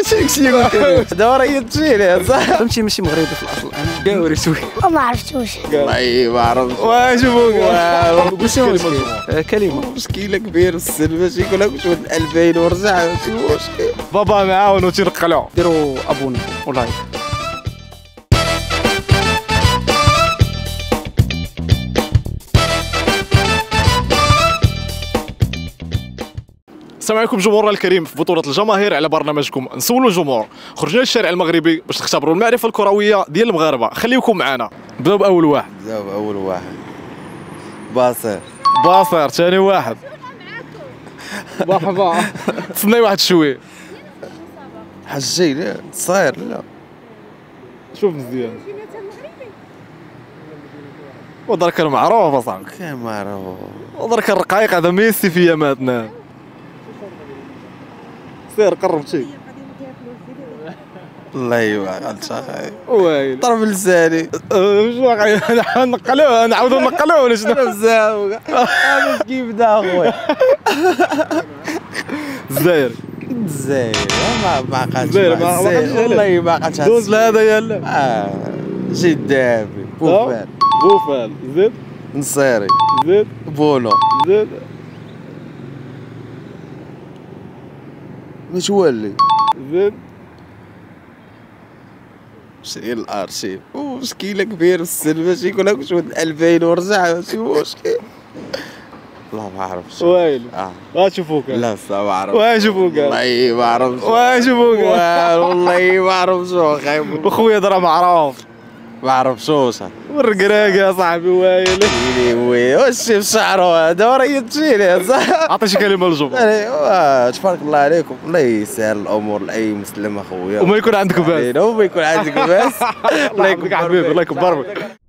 ماشي داكشي اللي قلت لك دابا راه تجيني صح. فهمتي ماشي مغربي في الاصل انا كاوري سوي. ما عرفتوش. والله ما عرفتش. شوفوا قول شي كلمه مشكله كبير السن باش يقول لك شوف 2000 ورجع ماشي مشكل. بابا معاون وتنقلعوا ديروا ابوني ولايك. السلام عليكم جمهورنا الكريم. في بطولة الجماهير على برنامجكم نسولوا الجمهور، خرجنا للشارع المغربي باش نختبروا المعرفة الكروية ديال المغاربة. خليكم معنا. نبداو بأول واحد. نبداو بأول واحد. باصر. ثاني واحد. مرحبا. تسناي واحد شويه. حجي لا صاير لا. شوف مزيان. ودرك المعروف اصاحبي. كان معروف. ودرك الرقايق هذا ميسي في يماتنا. سير قرب شي. والله ما عقلتش اخاي. ويلي. ضرب لساني. واش واقع نقلوه نعاودو نقلوه ولا شنو؟ بزاف. انا كيف بدا اخويا. الجزائر. ما عقلتش. والله ما عقلتش. دوز لهذا يلا. جدابي. بوفال. زيد. نصيري. زيد. بونو. زيد. متولي. زيد. شري الارشيف مشكلة كبير السن باش يقول لك شوف 2000 ورجع ماشي مشكل. والله ما عرفتش. ويلي. غتشوفوك. لا ما عرفتش. واشوفوك. والله ما عرفتش. واشوفوك. والله ما عرفتش اخاي. وخويا درا معروف. ما عرفتوش. والرقراق يا صاحبي ويلي. ويلي واش في شعره هذا راه تجيني صح. عطي شي كلمه للجمهور. تبارك الله عليكم. الله يسهل الامور لاي مسلم اخويا. وما يكون عندك باس. وما يكون عندك باس. الله يكبر بك. الله يكبر بك.